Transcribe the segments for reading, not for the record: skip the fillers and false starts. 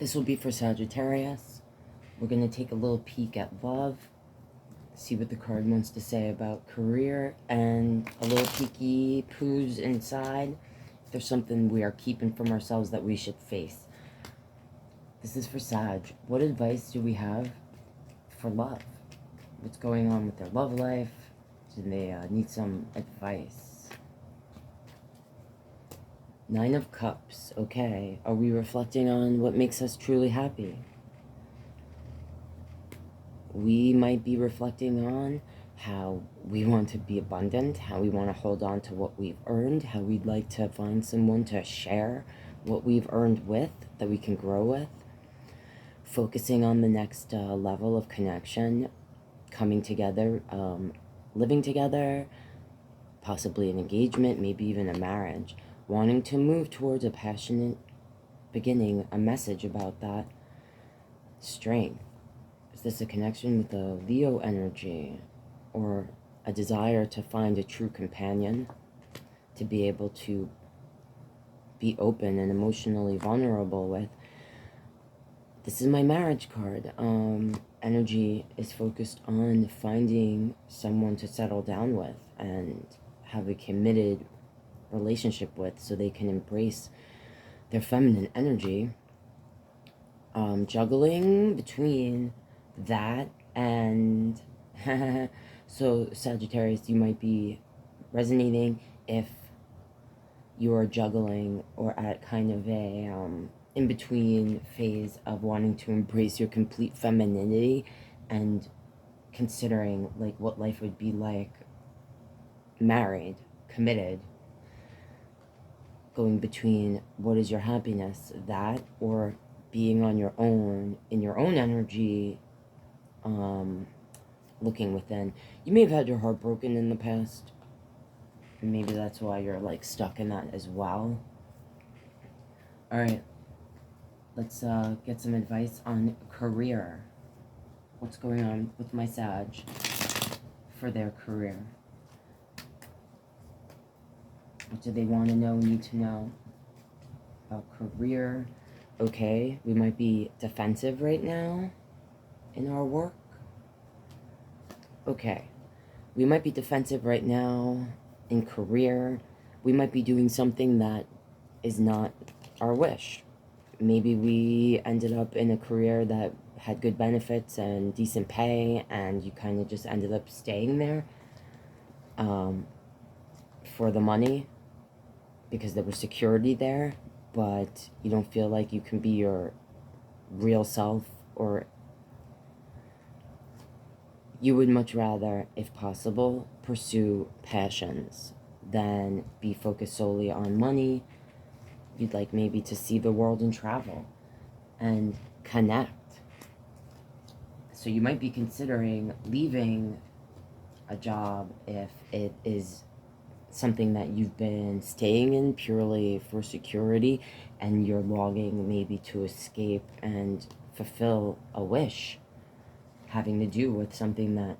This will be for Sagittarius. We're going to take a little peek at love, see what the card wants to say about career, and a little peeky poos inside. If there's something we are keeping from ourselves that we should face. This is for Sag. What advice do we have for love? What's going on with their love life? Do they need some advice? Nine of Cups. Okay. Are we reflecting on what makes us truly happy? We might be reflecting on how we want to be abundant, how we want to hold on to what we've earned, how we'd like to find someone to share what we've earned with, that we can grow with. Focusing on the next level of connection, coming together, living together, possibly an engagement, maybe even a marriage. Wanting to move towards a passionate beginning, a message about that strength. Is this a connection with the Leo energy, or a desire to find a true companion, to be able to be open and emotionally vulnerable with? This is my marriage card. Energy is focused on finding someone to settle down with and have a committed relationship with, so they can embrace their feminine energy. Juggling between that and so Sagittarius, you might be resonating if you are juggling or at kind of a in-between phase of wanting to embrace your complete femininity and considering like what life would be like married, committed, going between what is your happiness, that, or being on your own, in your own energy, looking within. You may have had your heart broken in the past. Maybe that's why you're like stuck in that as well. Alright, let's get some advice on career. What's going on with my Sag for their career? What do they want to know, need to know about career? Okay, we might be defensive right now in our work. Okay, we might be defensive right now in career. We might be doing something that is not our wish. Maybe we ended up in a career that had good benefits and decent pay, and you kind of just ended up staying there for the money because there was security there, but you don't feel like you can be your real self, or you would much rather, if possible, pursue passions than be focused solely on money. You'd like maybe to see the world and travel and connect. So you might be considering leaving a job if it is something that you've been staying in purely for security, and you're longing maybe to escape and fulfill a wish having to do with something that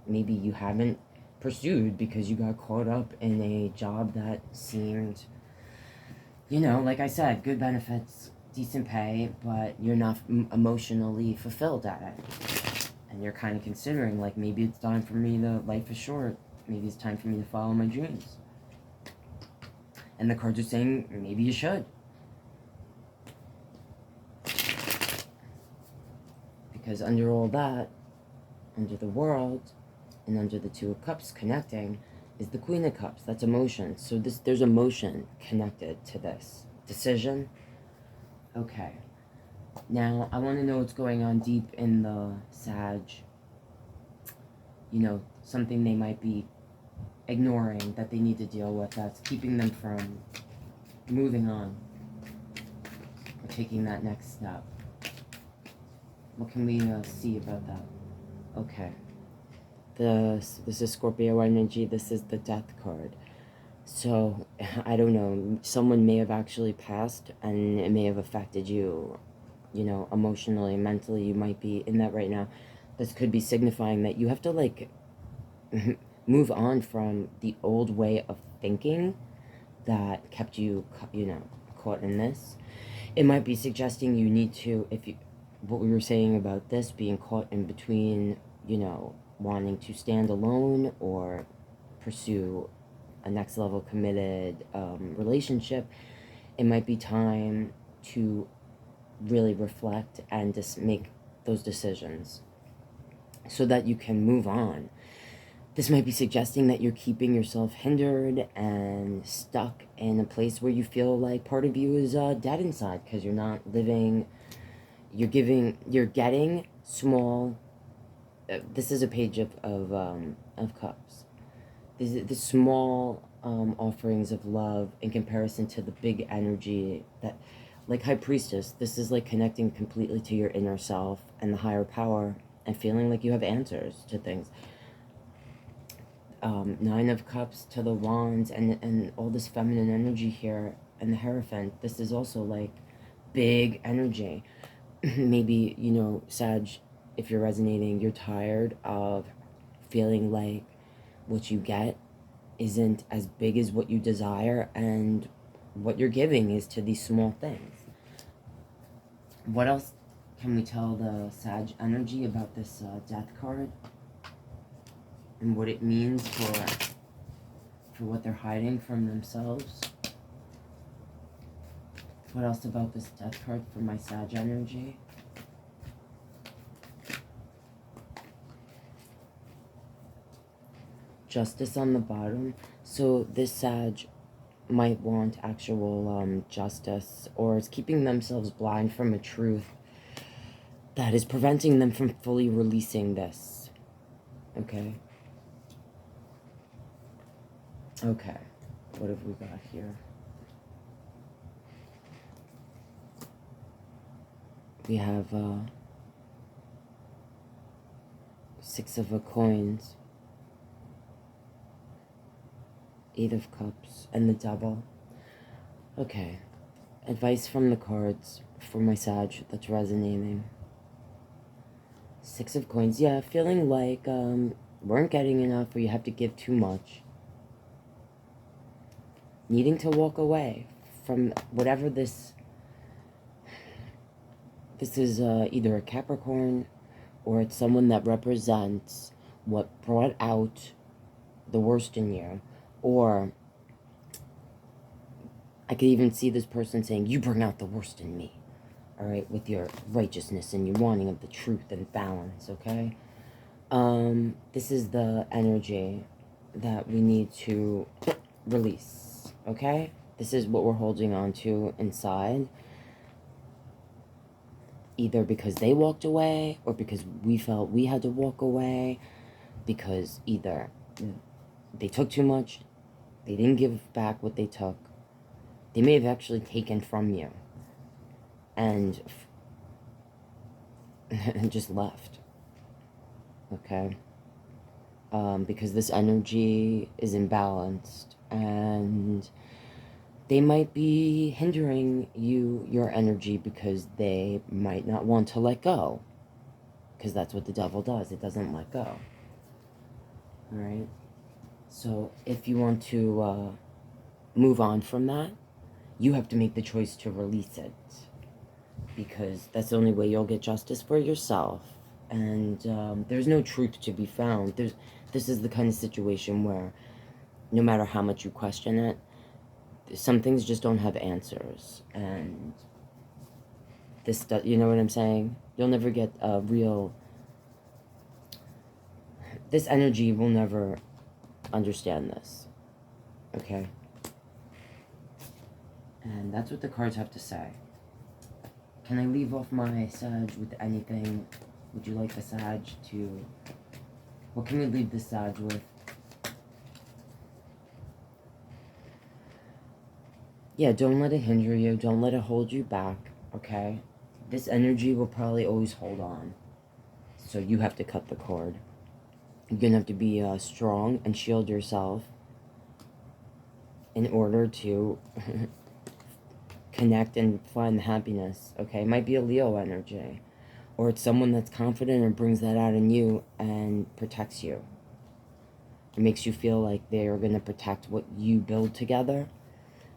maybe you haven't pursued because you got caught up in a job that seemed, you know, like I said, good benefits, decent pay, but you're not emotionally fulfilled at it. And you're kind of considering, like, maybe it's time for me to, life is short, maybe it's time for me to follow my dreams. And the cards are saying, maybe you should. Because under all that, under the world, and under the Two of Cups connecting, is the Queen of Cups. That's emotion. So there's emotion connected to this decision. Okay. Now, I want to know what's going on deep in the Sag. You know, something they might be ignoring that they need to deal with that's keeping them from moving on or taking that next step. What can we see about that? Okay. This is Scorpio energy. This is the Death card. So, I don't know. Someone may have actually passed, and it may have affected you, you know, emotionally, mentally. You might be in that right now. This could be signifying that you have to, like, move on from the old way of thinking that kept you, you know, caught in this. It might be suggesting you need to, what we were saying about this being caught in between, you know, wanting to stand alone or pursue a next level committed relationship. It might be time to really reflect and just make those decisions so that you can move on. This might be suggesting that you're keeping yourself hindered and stuck in a place where you feel like part of you is dead inside because you're not living, you're getting small, this is a page of cups. The small offerings of love in comparison to the big energy that, like High Priestess, this is like connecting completely to your inner self and the higher power and feeling like you have answers to things. Nine of Cups to the Wands and all this feminine energy here and the Hierophant. This is also like big energy. Maybe, you know, Sag, if you're resonating, you're tired of feeling like what you get isn't as big as what you desire, and what you're giving is to these small things. What else can we tell the Sag energy about this Death card? And what it means for what they're hiding from themselves. What else about this Death card for my Sag energy? Justice on the bottom. So this Sag might want actual justice, or is keeping themselves blind from a truth that is preventing them from fully releasing this. Okay? Okay, what have we got here? We have Six of Coins, Eight of Cups, and the Devil. Okay, advice from the cards for my Sag that's resonating. Six of Coins, yeah, feeling like weren't getting enough, or you have to give too much. Needing to walk away from whatever this is, either a Capricorn or it's someone that represents what brought out the worst in you. Or I could even see this person saying, you bring out the worst in me. All right, with your righteousness and your wanting of the truth and balance, okay? This is the energy that we need to release. Okay? This is what we're holding on to inside. Either because they walked away, or because we felt we had to walk away, because either they took too much, they didn't give back what they took, they may have actually taken from you and just left. Okay? Because this energy is imbalanced, and they might be hindering your energy because they might not want to let go, because that's what the Devil does. It doesn't let go. All right? So if you want to move on from that, you have to make the choice to release it, because that's the only way you'll get justice for yourself. And there's no truth to be found. This is the kind of situation where no matter how much you question it, some things just don't have answers. And this, you know what I'm saying? You'll never get a real... This energy will never understand this. Okay? And that's what the cards have to say. Can I leave off my Sag with anything? Would you like the Sag to... What can we leave the Sag with? Yeah, don't let it hinder you. Don't let it hold you back, okay? This energy will probably always hold on. So you have to cut the cord. You're going to have to be strong and shield yourself in order to connect and find the happiness, okay? It might be a Leo energy. Or it's someone that's confident and brings that out in you and protects you. It makes you feel like they are going to protect what you build together.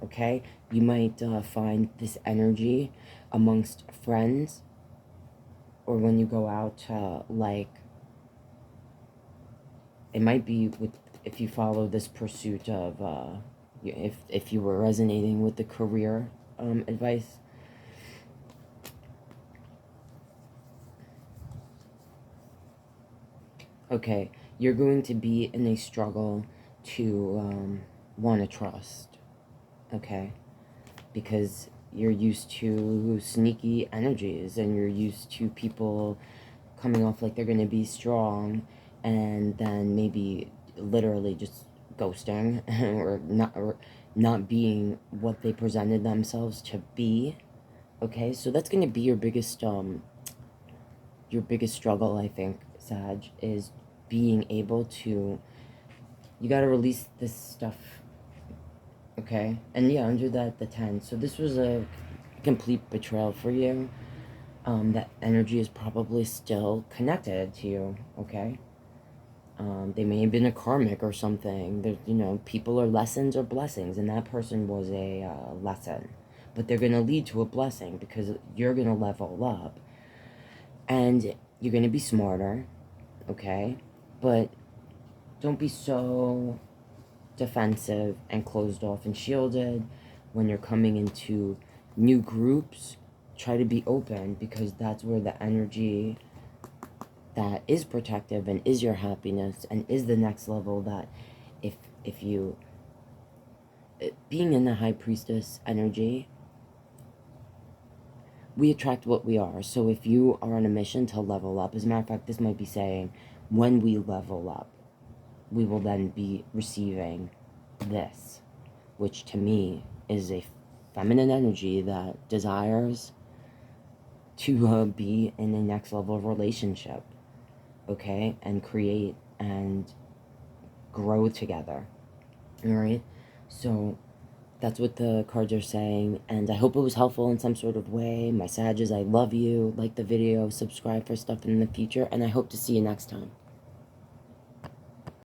Okay? You might find this energy amongst friends, or when you go out, like, it might be with, if you follow this pursuit of, if you were resonating with the career advice. Okay, you're going to be in a struggle to want to trust, okay? Because you're used to sneaky energies, and you're used to people coming off like they're going to be strong, and then maybe literally just ghosting or not being what they presented themselves to be. Okay, so that's going to be your biggest struggle, I think, Sag, is being able to, you got to release this stuff. Okay, and yeah, under that, the 10, so this was a complete betrayal for you. That energy is probably still connected to you, okay? They may have been a karmic or something. There, you know, people are lessons or blessings, and that person was a lesson. But they're going to lead to a blessing because you're going to level up. And you're going to be smarter, okay? But don't be so defensive and closed off and shielded when you're coming into new groups. Try to be open, because that's where the energy that is protective and is your happiness and is the next level, that if you, being in the high priestess energy, we attract what we are. So if you are on a mission to level up, as a matter of fact, this might be saying, when we level up, we will then be receiving this, which to me is a feminine energy that desires to be in the next level of relationship, okay, and create and grow together. All right, so that's what the cards are saying, and I hope it was helpful in some sort of way. My Sages, I love you. Like the video, subscribe for stuff in the future, and I hope to see you next time.